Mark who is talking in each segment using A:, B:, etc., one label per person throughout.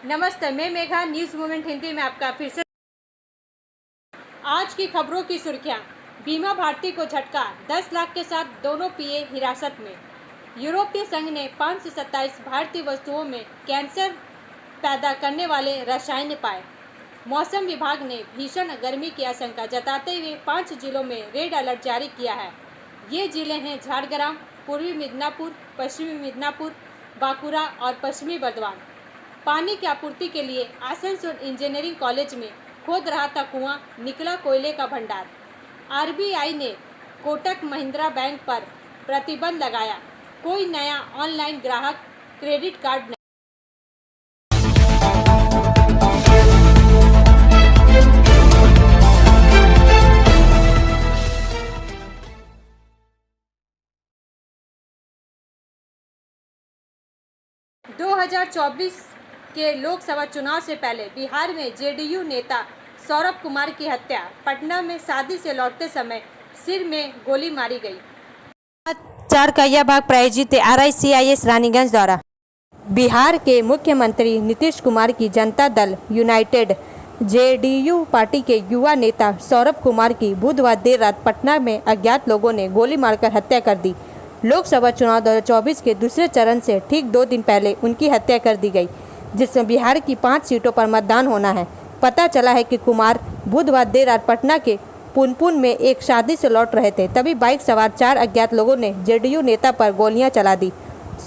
A: नमस्ते, मैं Megha news moment Hindi में आपका फिर से। आज की खबरों की सुर्खियां। बीमा भारती को झटका, 10 लाख के साथ दोनों पीए हिरासत में। यूरोपीय संघ ने 5 से 27 भारतीय वस्तुओं में कैंसर पैदा करने वाले रसायन पाए। मौसम विभाग ने भीषण गर्मी की आशंका जताते हुए 5 जिलों में रेड अलर्ट जारी किया है। ये जिले हैं झारग्राम, पूर्वी मिदनापुर, पश्चिमी मिदनापुर, बांकुड़ा और पश्चिमी बर्धमान। पानी की आपूर्ति के लिए आसनसोल इंजीनियरिंग कॉलेज में खोद रहा था कुआं, निकला कोयले का भंडार। आरबीआई ने कोटक महिंद्रा बैंक पर प्रतिबंध लगाया, कोई नया ऑनलाइन ग्राहक क्रेडिट कार्ड नहीं। – 2024 के लोकसभा चुनाव से पहले बिहार में जेडीयू नेता सौरभ कुमार की हत्या। पटना में शादी से लौटते समय सिर में गोली मारी गई। 4 का यह भाग प्रायोजित RICIS रानीगंज द्वारा। बिहार के मुख्यमंत्री नीतीश कुमार की Janata Dal United JDU party के युवा नेता सौरभ कुमार की बुधवार देर रात पटना में अज्ञात लोगों ने गोली मारकर हत्या कर दी। लोकसभा चुनाव 2024 के दूसरे चरण से ठीक 2 दिन पहले उनकी हत्या कर दी गई, जिसमें बिहार की 5 सीटों पर मतदान होना है। पता चला है कि कुमार बुधवार देर रात पटना के पुनपुन में एक शादी से लौट रहे थे, तभी बाइक सवार 4 अज्ञात लोगों ने जेडीयू नेता पर गोलियां चला दी।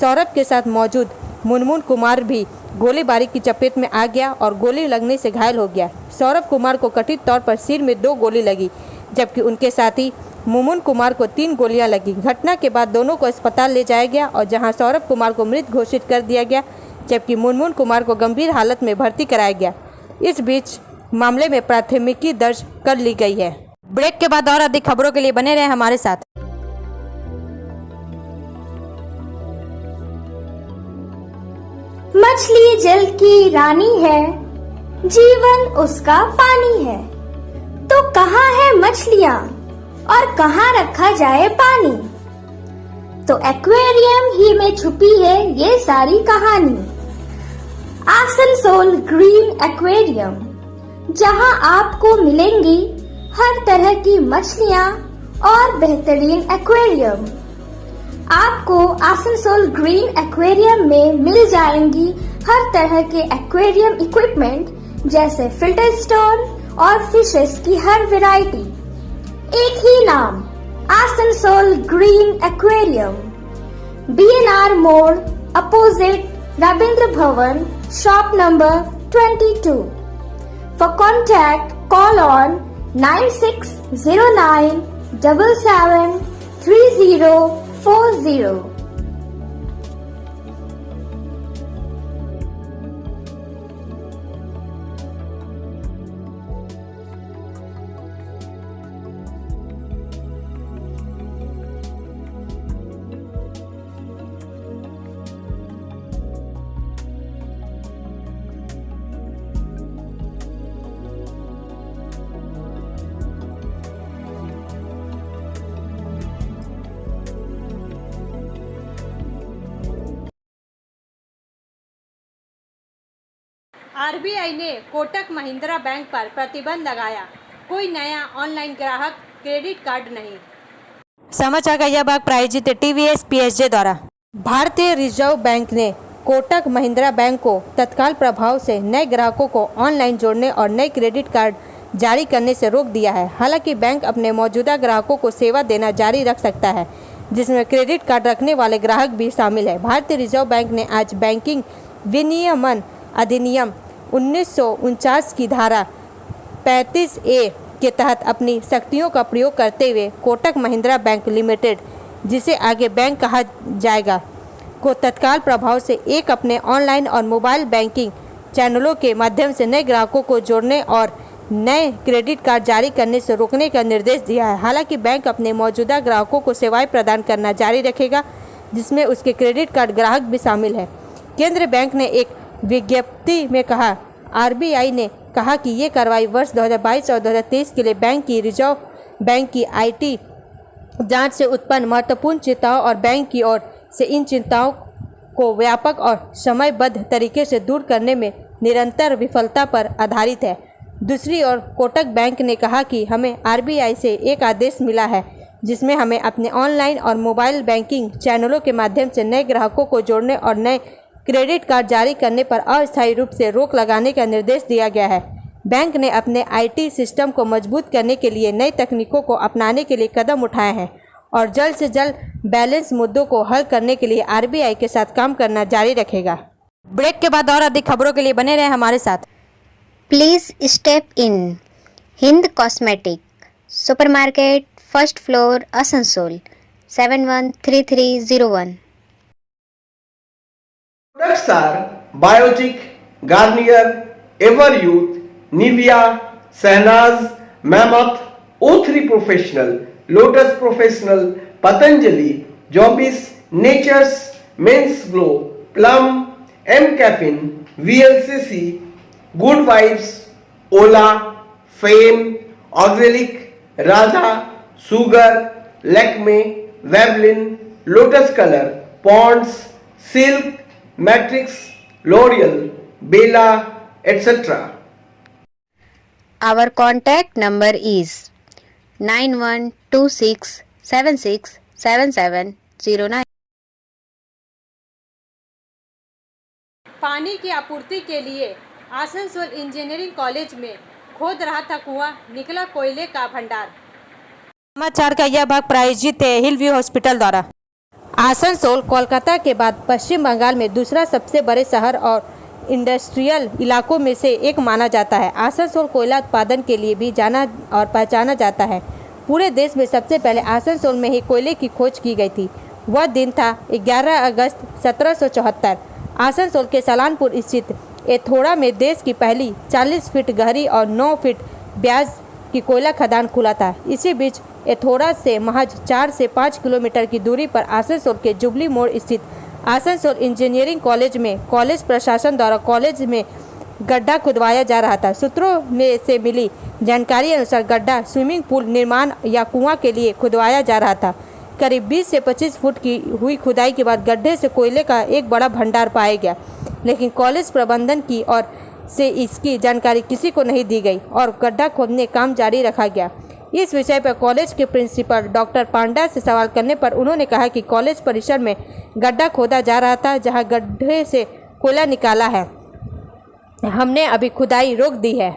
A: सौरभ के साथ मौजूद मुनमुन कुमार भी गोलीबारी की चपेट में आ गया और गोली लगने से घायल हो गया। सौरभ कुमार को कथित तौर पर सिर में 2 गोली लगी, जबकि उनके साथी मुनमुन कुमार को 3 गोलियां लगी। घटना के बाद दोनों को अस्पताल ले जाया गया और जहां सौरभ कुमार को मृत घोषित कर दिया गया, जबकि मुनमुन कुमार को गंभीर हालत में भर्ती कराया गया। इस बीच मामले में प्राथमिकी दर्ज कर ली गई है। ब्रेक के बाद और अधिक खबरों के लिए बने रहें हमारे साथ।
B: मछली जल की रानी है, जीवन उसका पानी है। तो कहाँ है मछलियाँ और कहाँ रखा जाए पानी? तो एक्वेरियम ही में छुपी है ये सारी कहानी। आसनसोल ग्रीन एक्वेरियम, जहां आपको मिलेंगी हर तरह की मछलियां और बेहतरीन एक्वेरियम। आपको आसनसोल ग्रीन एक्वेरियम में मिल जाएंगी हर तरह के एक्वेरियम इक्विपमेंट, जैसे फिल्टर स्टोन और फिशेस की हर वैरायटी। एक ही नाम, आसनसोल ग्रीन एक्वेरियम। BNR मोड़, opposite Ravindra Bhavan, shop number 22। For contact, call on 9609 77 3040।
A: RBI ने कोटक महिंद्रा बैंक पर प्रतिबंध लगाया, कोई नया ऑनलाइन ग्राहक क्रेडिट कार्ड नहीं। समाचार का यह भाग प्रायोजित TVS PSJ द्वारा। भारतीय रिजर्व बैंक ने कोटक महिंद्रा बैंक को तत्काल प्रभाव से नए ग्राहकों को ऑनलाइन जोड़ने और नए क्रेडिट कार्ड जारी करने से रोक दिया है। हालांकि बैंक अपने मौजूदा ग्राहकों को सेवा देना जारी रख सकता है, जिसमें क्रेडिट कार्ड रखने वाले ग्राहक भी शामिल है। भारतीय रिजर्व बैंक ने आज बैंकिंग विनियमन अधिनियम 1949 की धारा 35A के तहत अपनी शक्तियों का प्रयोग करते हुए कोटक महिंद्रा बैंक लिमिटेड, जिसे आगे बैंक कहा जाएगा, को तत्काल प्रभाव से एक अपने ऑनलाइन और मोबाइल बैंकिंग चैनलों के माध्यम से नए ग्राहकों को जोड़ने और नए क्रेडिट कार्ड जारी करने से रोकने का निर्देश दिया है। हालांकि बैंक अपने मौजूदा ग्राहकों को सेवाएं प्रदान करना जारी रखेगा, जिसमें उसके क्रेडिट कार्ड ग्राहक भी शामिल है। केंद्रीय बैंक ने एक विज्ञप्ति में कहा, आरबीआई ने कहा कि ये कार्रवाई वर्ष 2022 और 2023 के लिए बैंक की रिजर्व बैंक की IT जांच से उत्पन्न महत्वपूर्ण चिंताओं और बैंक की ओर से इन चिंताओं को व्यापक और समयबद्ध तरीके से दूर करने में निरंतर विफलता पर आधारित है। दूसरी ओर कोटक बैंक ने कहा कि हमें आरबीआई से एक आदेश मिला है जिसमें हमें अपने ऑनलाइन और मोबाइल बैंकिंग चैनलों के माध्यम से नए ग्राहकों को जोड़ने और नए क्रेडिट कार्ड जारी करने पर अस्थायी रूप से रोक लगाने का निर्देश दिया गया है। बैंक ने अपने आईटी सिस्टम को मजबूत करने के लिए नई तकनीकों को अपनाने के लिए कदम उठाए हैं और जल्द से जल्द बैलेंस मुद्दों को हल करने के लिए आरबीआई के साथ काम करना जारी रखेगा। ब्रेक के बाद और अधिक खबरों के लिए बने रहें हमारे साथ।
C: Please step in Hind cosmetic supermarket first floor Asansol 713301।
D: Products are Biotic, Garnier, Ever Youth, Nivea, Sahnaz, Mammoth, O3 Professional, Lotus Professional, Patanjali, Jobis, Nature's, Men's Glow, Plum, M Caffeine, VLCC, Good Vibes, Ola, Fame, Auxilic, Radha, Sugar, Lakme, Vavlin, Lotus Color, Ponds, Silk, Matrix, L'Oreal, Bella, etc.
C: Our contact number is 9126767709।
A: पानी की आपूर्ति के लिए Asansol engineering college में खोद रहा था कुआं, निकला कोयले का भंडार। समाचार का यह भाग प्रायोजित है हिल व्यू हॉस्पिटल द्वारा। आसनसोल कोलकाता के बाद पश्चिम बंगाल में दूसरा सबसे बड़े शहर और इंडस्ट्रियल इलाकों में से एक माना जाता है। आसनसोल कोयला उत्पादन के लिए भी जाना और पहचाना जाता है। पूरे देश में सबसे पहले आसनसोल में ही कोयले की खोज की गई थी। वह दिन था 11 अगस्त 1774। आसनसोल के सलानपुर स्थित एथोड़ा में देश की पहली 40 फीट गहरी और 9 फीट ब्याज की कोयला खदान खुला था। इसी बीच एथोड़ा से महज 4 से 5 किलोमीटर की दूरी पर आसनसोल के जुबली मोड़ स्थित आसनसोल इंजीनियरिंग कॉलेज में कॉलेज प्रशासन द्वारा कॉलेज में गड्ढा खुदवाया जा रहा था। सूत्रों में से मिली जानकारी अनुसार गड्ढा स्विमिंग पूल निर्माण या कुआं के लिए खुदवाया जा रहा था। करीब 20 से 25 फुट की हुई खुदाई के बाद गड्ढे से कोयले का एक बड़ा भंडार पाया गया, लेकिन कॉलेज प्रबंधन की ओर से इसकी जानकारी किसी को नहीं दी गई और गड्ढा खोदने काम जारी रखा गया। इस विषय पर कॉलेज के प्रिंसिपल डॉक्टर पांडा से सवाल करने पर उन्होंने कहा कि कॉलेज परिसर में गड्ढा खोदा जा रहा था, जहां गड्ढे से कोयला निकाला है। हमने अभी खुदाई रोक दी है।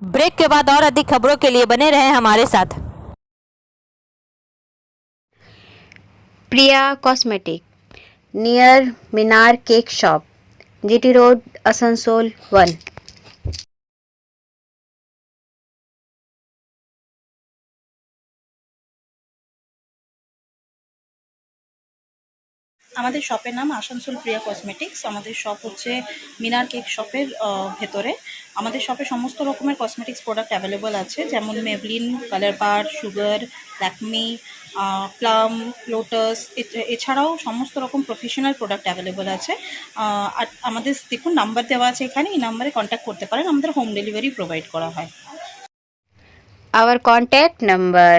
A: ब्रेक के बाद और अधिक खबरों के लिए बने रहें हमारे साथ।
C: Priya cosmetic near Minar cake shop GT road Asansol 1।
E: আমাদের শপের নাম আসানসোল প্রিয়া কসমেটিক্স। আমাদের শপ হচ্ছে মিনার কেক শপের ভেতরে। আমাদের শপে সমস্ত রকমের কসমেটিক্স প্রোডাক্ট অ্যাভেলেবল আছে, যেমন মেবলিন, কালার বার, সুগার, ল্যাকমি, প্লাম, লোটাস, এছাড়াও সমস্ত রকম প্রফেশনাল প্রোডাক্ট অ্যাভেলেবল আছে। আর আমাদের দেখুন নাম্বার দেওয়া আছে এখানে, এই নাম্বারে কন্ট্যাক্ট করতে পারেন। আমাদের হোম ডেলিভারি প্রোভাইড করা হয়।
C: Our contact number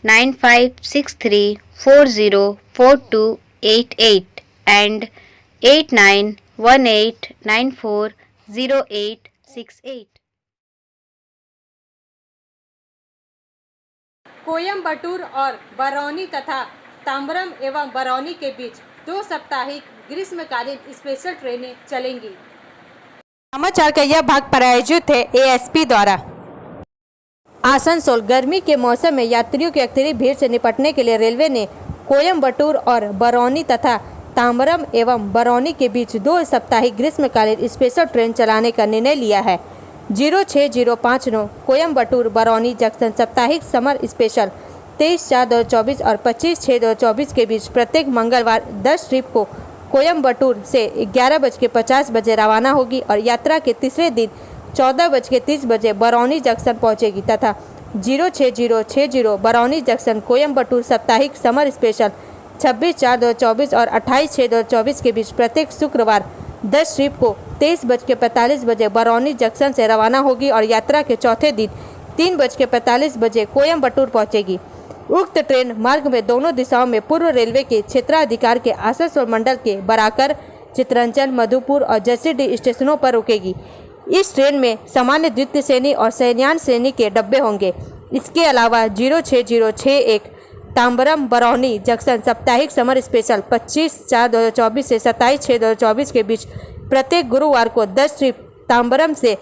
C: 9563404288 and 8918940868।
A: Coimbatore और बरौनी तथा ताम्बरम एवं बरौनी के बीच 2 साप्ताहिक ग्रीष्मकालीन स्पेशल ट्रेनें चलेंगी। समाचार का यह भाग प्रायोजित है एएसपी द्वारा। आसनसोल गर्मी के मौसम में यात्रियों की अत्यधिक भीड़ से निपटने के लिए रेलवे ने कोयम्बटूर और बरौनी तथा ताम्बरम एवं बरौनी के बीच 2 साप्ताहिक ग्रीष्मकालीन स्पेशल ट्रेन चलाने का निर्णय लिया है। 06059 कोयम्बटूर बरौनी जंक्शन साप्ताहिक समर स्पेशल 23/4/2024 और 25/6/2024 के बीच प्रत्येक मंगलवार 10 ट्रिप को कोयम्बटूर से 11:50 बजे रवाना होगी और यात्रा के तीसरे दिन 14:30 बरौनी जंक्शन पहुंचेगी तथा 06060 बरौनी जंक्शन कोयम्बटूर साप्ताहिक समर स्पेशल 26/4/2024 और 28/6/2024 के बीच प्रत्येक शुक्रवार 10 ट्रिप को 23:45 बरौनी जंक्शन से रवाना होगी और यात्रा के चौथे दिन 3:45 कोयम्बटूर पहुंचेगी। उक्त ट्रेन मार्ग में दोनों दिशाओं में पूर्व रेलवे के क्षेत्राधिकार के आसनसोल मंडल के बराकर, चितरंजन, मधुपुर और जसीडीह स्टेशनों पर रुकेगी। इस ट्रेन में सामान्य द्वितीय श्रेणी और शयनयान श्रेणी के डब्बे होंगे। इसके अलावा 06061 तांबरम बरौनी जंक्शन साप्ताहिक समर स्पेशल 25/4/2024 से 27/6/2024 के बीच प्रत्येक गुरुवार को 10 ट्रिप तांबरम से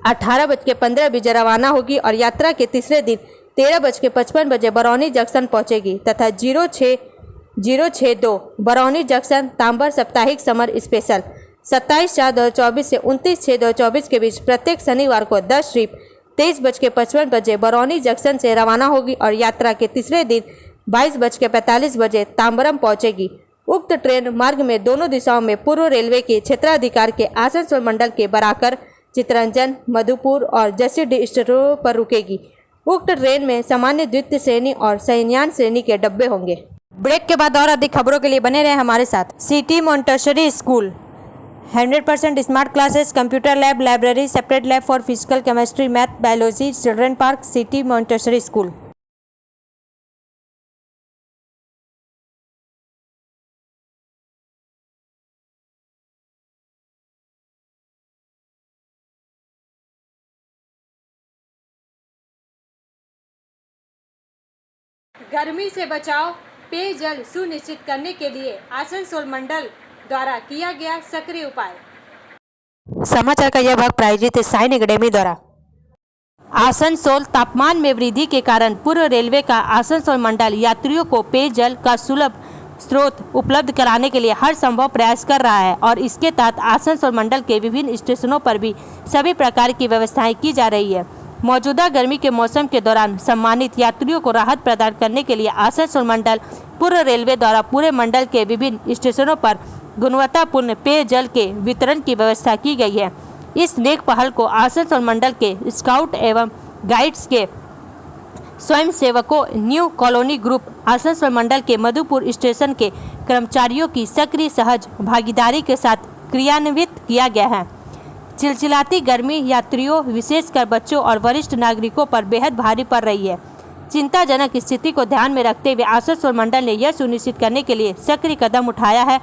A: 18:15 बजे रवाना होगी और यात्रा के तीसरे दिन 13:55 बरौनी जंक्शन पहुंचेगी तथा 06062 बरौनी जंक्शन तांबर साप्ताहिक समर स्पेशल 27/4/2024 से 29/6/2024 के बीच प्रत्येक शनिवार को 10 ट्रिप 23:55 बरौनी जंक्शन से रवाना होगी और यात्रा के तीसरे दिन 22:45 तांबरम पहुंचेगी। उक्त ट्रेन मार्ग में दोनों दिशाओं में पूर्व रेलवे के क्षेत्राधिकार के आसनसोल मंडल के बराकर, चितरंजन, मधुपुर और जसीडीह स्टेशनों पर रुकेगी। उक्त ट्रेन में सामान्य द्वितीय श्रेणी और शयनयान श्रेणी के डब्बे होंगे। ब्रेक के बाद और अधिक खबरों के लिए बने रहे हमारे साथ। City Montessori school 100% smart classes, computer lab, library, separate lab for physical, chemistry, math, biology, children park, city Montessori school. गर्मी से बचाव, पेयजल सुनिश्चित करने के लिए आसनसोल मंडल द्वारा किया गया सक्रिय उपाय। समाचार का यह भाग प्रायोजित है साइन एकेडमी द्वारा। आसनसोल तापमान में वृद्धि के कारण पूर्व रेलवे का आसनसोल मंडल यात्रियों को पेयजल का सुलभ स्रोत उपलब्ध कराने के लिए हर संभव प्रयास कर रहा है और इसके तहत आसनसोल मंडल के विभिन्न स्टेशनों पर भी सभी प्रकार की व्यवस्थाएं की जा रही है। मौजूदा गर्मी के मौसम के दौरान सम्मानित यात्रियों को राहत प्रदान करने के लिए आसनसोल मंडल पूर्व रेलवे द्वारा पूरे मंडल के विभिन्न स्टेशनों पर गुणवत्तापूर्ण पेयजल के वितरण की व्यवस्था की गई है। इस नेक पहल को आसनसोल मंडल के स्काउट एवं गाइड्स के स्वयंसेवकों, न्यू कॉलोनी ग्रुप, आसनसोल मंडल के मधुपुर स्टेशन के कर्मचारियों की सक्रिय सहज भागीदारी के साथ क्रियान्वित किया गया है। चिलचिलाती गर्मी यात्रियों, विशेषकर बच्चों और वरिष्ठ नागरिकों पर बेहद भारी पड़ रही है। चिंताजनक स्थिति को ध्यान में रखते हुए आसनसोल मंडल ने यह सुनिश्चित करने के लिए सक्रिय कदम उठाया है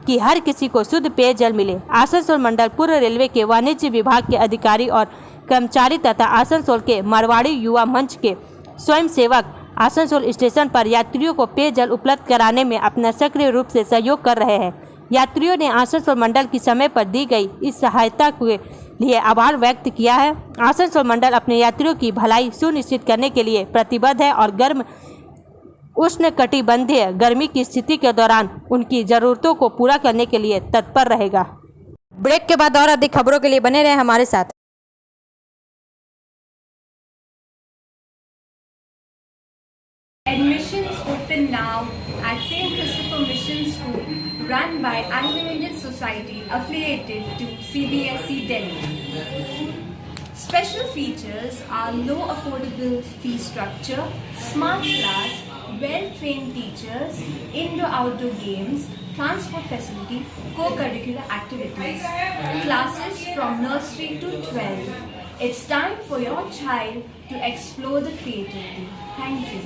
A: कि हर किसी को शुद्ध पेयजल मिले। आसनसोल मंडल पूर्व रेलवे के वाणिज्य विभाग के अधिकारी और कर्मचारी तथा आसनसोल के मारवाड़ी युवा मंच के स्वयंसेवक आसनसोल स्टेशन पर यात्रियों को पेयजल उपलब्ध कराने में अपना सक्रिय रूप से सहयोग कर रहे हैं। यात्रियों ने आसनसोल मंडल की समय पर दी गई इस सहायता के लिए आभार व्यक्त किया है। आसनसोल मंडल अपने यात्रियों की भलाई सुनिश्चित करने के लिए प्रतिबद्ध है और गर्म उष्णकटिबंधीय गर्मी की स्थिति के दौरान उनकी जरूरतों को पूरा करने के लिए तत्पर रहेगा। ब्रेक के बाद और अधिक खबरों के लिए बने रहे हमारे साथ।
F: Admissions open now at St. Christopher Mission School, run by Anglo-Indian Society affiliated to CBSE Delhi. Special features are low affordable fee structure, smart class, well-trained teachers, indoor-outdoor games, transport facility, co-curricular activities, classes from nursery to 12. It's time for your child to explore the creativity. Thank you.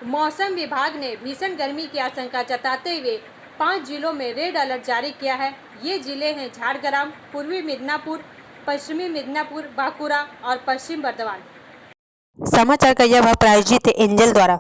A: मौसम विभाग ने भीषण गर्मी की आशंका जताते हुए 5 जिलों में रेड अलर्ट जारी किया है। ये जिले हैं झारग्राम, पूर्वी मिदनापुर, पश्चिमी मिदनापुर, बांकुड़ा और पश्चिम बर्धमान। समाचार का यह भाग प्रायोजित है एंजल द्वारा।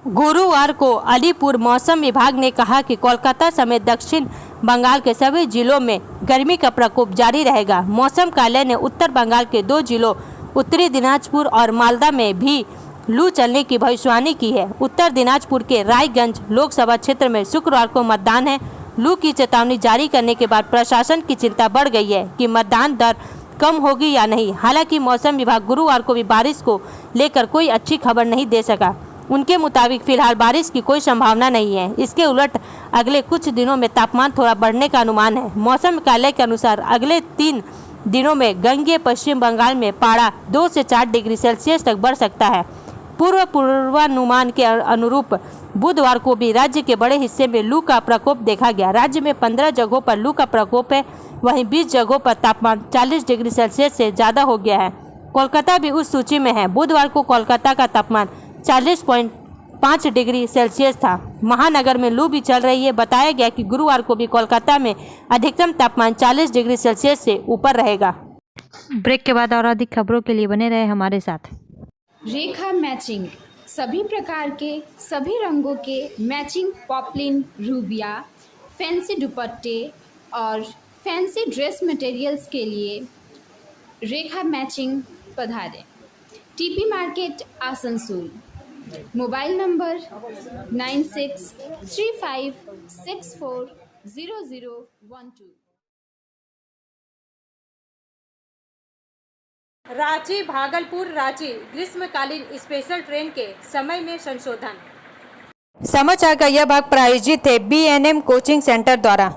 A: गुरुवार को अलीपुर मौसम विभाग ने कहा कि कोलकाता समेत दक्षिण बंगाल के सभी जिलों में गर्मी का प्रकोप जारी रहेगा। मौसम कार्यालय ने उत्तर बंगाल के 2 जिलों उत्तरी दिनाजपुर और मालदा में भी लू चलने की भविष्यवाणी की है। उत्तर दिनाजपुर के रायगंज लोकसभा क्षेत्र में शुक्रवार को मतदान है। लू की चेतावनी जारी करने के बाद प्रशासन की चिंता बढ़ गई है कि मतदान दर कम होगी या नहीं। हालांकि मौसम विभाग गुरुवार को भी बारिश को लेकर कोई अच्छी खबर नहीं दे सका। उनके मुताबिक फिलहाल बारिश की कोई संभावना नहीं है। इसके उलट अगले कुछ दिनों में तापमान थोड़ा बढ़ने का अनुमान है। मौसम कार्यालय के अनुसार अगले 3 दिनों में गंगेय पश्चिम बंगाल में पारा 2 से 4 डिग्री सेल्सियस तक बढ़ सकता है। पूर्वानुमान के अनुरूप बुधवार को भी राज्य के बड़े हिस्से में लू का प्रकोप देखा गया। राज्य में 15 जगहों पर लू का प्रकोप है, वहीं 20 जगहों पर तापमान 40 डिग्री सेल्सियस से ज़्यादा हो गया है। कोलकाता भी उस सूची में है। बुधवार को कोलकाता का तापमान 40.5 डिग्री सेल्सियस था। महानगर में लू भी चल रही है। बताया गया कि गुरुवार को भी कोलकाता में अधिकतम तापमान 40 डिग्री सेल्सियस से ऊपर रहेगा। ब्रेक के बाद और अधिक खबरों के लिए बने रहे हमारे साथ।
G: रेखा मैचिंग, सभी प्रकार के सभी रंगों के मैचिंग पॉपलिन, रूबिया, फैंसी दुपट्टे और फैंसी ड्रेस मटेरियल्स के लिए रेखा मैचिंग पधारें। TP market Asansol. Mobile number 9635640012।
A: Ranchi Bhagalpur Ranchi ग्रीष्मकालीन स्पेशल ट्रेन के समय में संशोधन। समाचार का यह भाग प्रायोजित है BNM कोचिंग सेंटर द्वारा।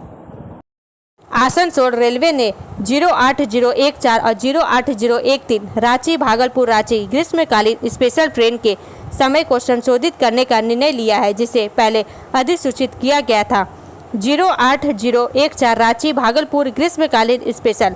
A: आसनसोल रेलवे ने 08014 और 08013 रांची भागलपुर रांची ग्रीष्मकालीन स्पेशल ट्रेन के समय को संशोधित करने का निर्णय लिया है, जिसे पहले अधिसूचित किया गया था। 08014 रांची भागलपुर ग्रीष्मकालीन स्पेशल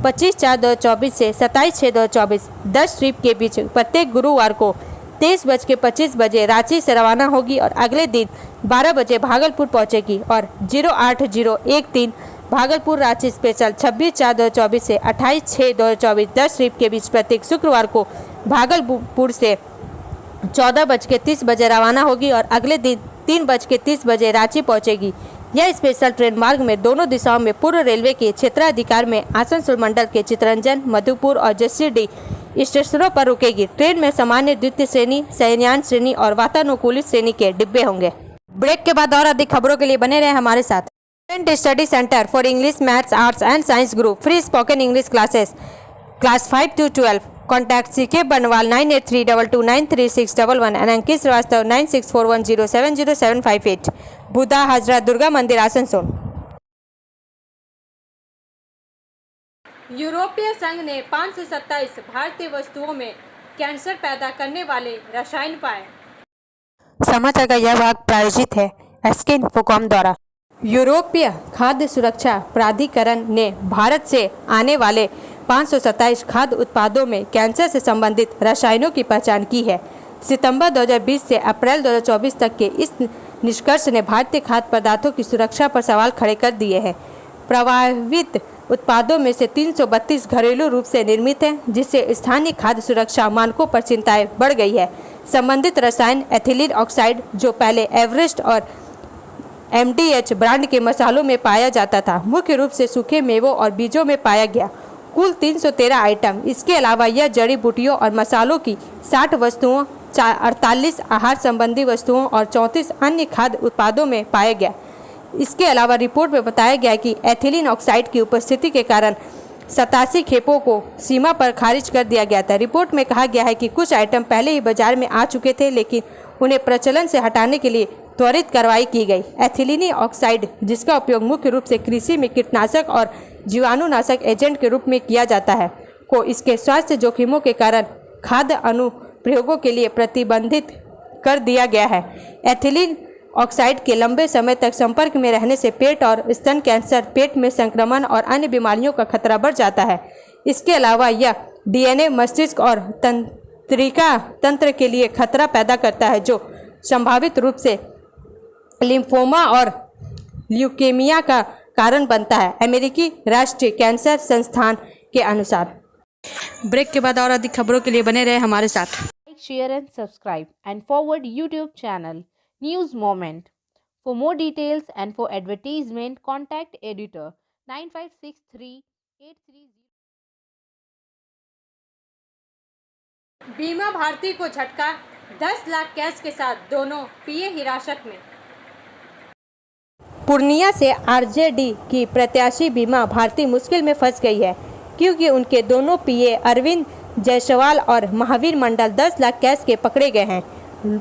A: 25/4/2024 से 27/6/2024 10 ट्रिप के बीच प्रत्येक गुरुवार को 23:25 रांची से रवाना होगी और अगले दिन 12 बजे भागलपुर पहुंचेगी। और 08013 भागलपुर रांची स्पेशल 26/4/2024 से 28/6/2024 10 ट्रिप के बीच प्रत्येक शुक्रवार को भागलपुर से 14:30 रवाना होगी और अगले दिन 3:30 रांची पहुंचेगी। यह स्पेशल ट्रेन मार्ग में दोनों दिशाओं में पूर्व रेलवे के क्षेत्राधिकार में आसनसोल मंडल के चितरंजन, मधुपुर और जसीडीह स्टेशनों पर रुकेगी। ट्रेन में सामान्य, द्वितीय श्रेणी, शयनयान श्रेणी और वातानुकूलित श्रेणी के डिब्बे होंगे। ब्रेक के बाद और अधिक खबरों के लिए बने रहे हमारे साथ। Student study centre for English, maths, arts and science group free spoken English classes class 5 to 12। Contact CK बनवाल 9832293611 एंड अंकित श्रीवास्तव 9641070758। बुधा हजरत दुर्गा मंदिर आसनसोल। यूरोपीय संघ ने 527 भारतीय वस्तुओं में कैंसर पैदा करने वाले रसायन पाए। समाचार का यह भाग प्रायोजित है SK इन्फोकॉम द्वारा। यूरोपीय खाद्य सुरक्षा प्राधिकरण ने भारत से आने वाले 527 खाद्य उत्पादों में कैंसर से संबंधित रसायनों की पहचान की है। सितंबर 2020 से अप्रैल 2024 तक के इस निष्कर्ष ने भारतीय खाद्य पदार्थों की सुरक्षा पर सवाल खड़े कर दिए हैं। प्रभावित उत्पादों में से 332 घरेलू रूप से निर्मित हैं, जिससे स्थानीय खाद्य सुरक्षा मानकों पर चिंताएं बढ़ गई है। संबंधित रसायन एथिलीन ऑक्साइड, जो पहले एवरेस्ट और MDH ब्रांड के मसालों में पाया जाता था, मुख्य रूप से सूखे मेवों और बीजों में पाया गया। कुल 313 आइटम। इसके अलावा यह जड़ी बूटियों और मसालों की 60 वस्तुओं, 48 आहार संबंधी वस्तुओं और 34 अन्य खाद्य उत्पादों में पाया गया। इसके अलावा रिपोर्ट में बताया गया कि एथिलीन ऑक्साइड की उपस्थिति के कारण 87 खेपों को सीमा पर खारिज कर दिया गया था। रिपोर्ट में कहा गया है कि कुछ आइटम पहले ही बाजार में आ चुके थे, लेकिन उन्हें प्रचलन से हटाने के लिए त्वरित कार्रवाई की गई। एथिलीन ऑक्साइड, जिसका उपयोग मुख्य रूप से कृषि में कीटनाशक और जीवाणुनाशक एजेंट के रूप में किया जाता है, को इसके स्वास्थ्य जोखिमों के कारण खाद्य अनुप्रयोगों के लिए प्रतिबंधित कर दिया गया है। एथिलीन ऑक्साइड के लंबे समय तक संपर्क में रहने से पेट और स्तन कैंसर, पेट में संक्रमण और अन्य बीमारियों का खतरा बढ़ जाता है। इसके अलावा यह DNA, मस्तिष्क और तंत्रिका तंत्र के लिए खतरा पैदा करता है, जो संभावित रूप से लिम्फोमा और ल्यूकेमिया का कारण बनता है, अमेरिकी राष्ट्रीय कैंसर संस्थान के अनुसार। ब्रेक के बाद और अधिक खबरों के लिए बने रहे हमारे साथ।
H: Like, share and subscribe and forward YouTube channel News Moment. For more details and for advertisement, contact editor 956383.
A: बीमा भारती को झटका, 10 लाख कैश के साथ दोनों PA हिरासत में। पूर्णिया से RJD की प्रत्याशी बीमा भारती मुश्किल में फंस गई है, क्योंकि उनके दोनों PA अरविंद जायसवाल और महावीर मंडल 10 लाख कैश के पकड़े गए हैं।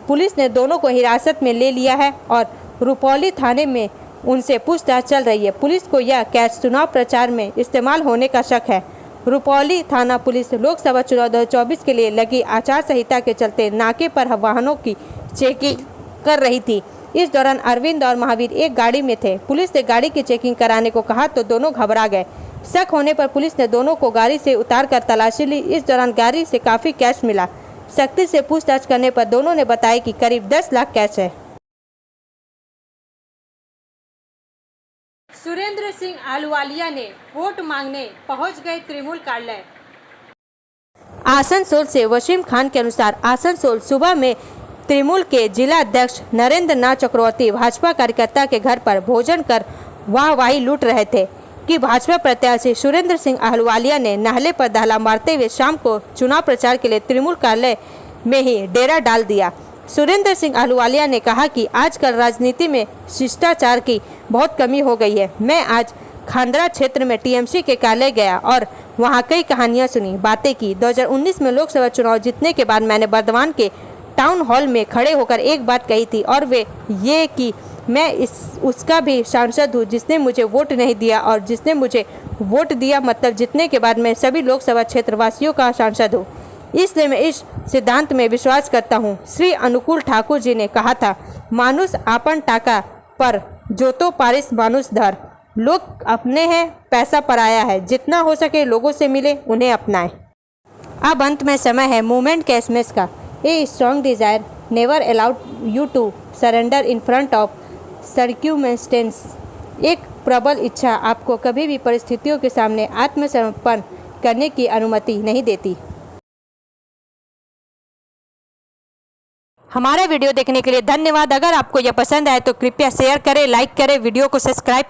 A: पुलिस ने दोनों को हिरासत में ले लिया है और रुपौली थाने में उनसे पूछताछ चल रही है। पुलिस को यह कैश चुनाव प्रचार में इस्तेमाल होने का शक है। रुपौली थाना पुलिस लोकसभा चुनाव 2024 के लिए लगी आचार संहिता के चलते नाके पर वाहनों की चेकिंग कर रही थी। इस दौरान अरविंद और महावीर एक गाड़ी में थे। पुलिस ने गाड़ी की चेकिंग कराने को कहा तो दोनों घबरा गए। शक होने पर पुलिस ने दोनों को गाड़ी से उतारकर तलाशी ली। इस दौरान गाड़ी से काफी कैश मिला। सख्ती से पूछताछ करने पर दोनों ने बताया कि करीब 10 लाख कैश है। सुरेंद्र सिंह अहलुवालिया ने वोट मांगने पहुंच गए तृणमूल कार्यालय। आसनसोल से वसीम खान के अनुसार आसनसोल सुबह में तृणमूल के जिला अध्यक्ष नरेंद्र नाथ चक्रवर्ती भाजपा कार्यकर्ता के घर पर भोजन कर वाहवाही लूट रहे थे कि भाजपा प्रत्याशी सुरेंद्र सिंह अहलुवालिया ने नाले पर धाला मारते हुए शाम को चुनाव प्रचार के लिए तृणमूल कार्यालय में ही डेरा डाल दिया। सुरेंद्र सिंह अहलुवालिया ने कहा कि आजकल राजनीति में शिष्टाचार की बहुत कमी हो गई है। मैं आज खांडरा क्षेत्र में टीएमसी के कार्यालय गया और वहां कई कहानियां सुनी, बातें की। 2019 में लोकसभा चुनाव जीतने के बाद मैंने बर्धमान के टाउन हॉल में खड़े होकर एक बात कही थी और वे ये कि मैं उसका भी सांसद हूँ जिसने मुझे वोट नहीं दिया, और जिसने मुझे वोट दिया मतलब जीतने के बाद मैं सभी लोकसभा क्षेत्र वासियों का सांसद हूँ। इसलिए मैं इस सिद्धांत में विश्वास करता हूँ। श्री अनुकूल ठाकुर जी ने कहा था, मानुष आपन टाका पर जो तो पारिस मानुष धर। लोग अपने हैं, पैसा पराया है। जितना हो सके लोगों से मिले, उन्हें अपनाएं। अब अंत में समय है मूवमेंट के एसएमएस का। A strong desire never allowed you to surrender in front of circumstances. एक प्रबल इच्छा आपको कभी भी परिस्थितियों के सामने आत्मसमर्पण करने की अनुमति नहीं देती। हमारा वीडियो देखने के लिए धन्यवाद। अगर आपको यह पसंद आए तो कृपया शेयर करें, लाइक करें, वीडियो को सब्सक्राइब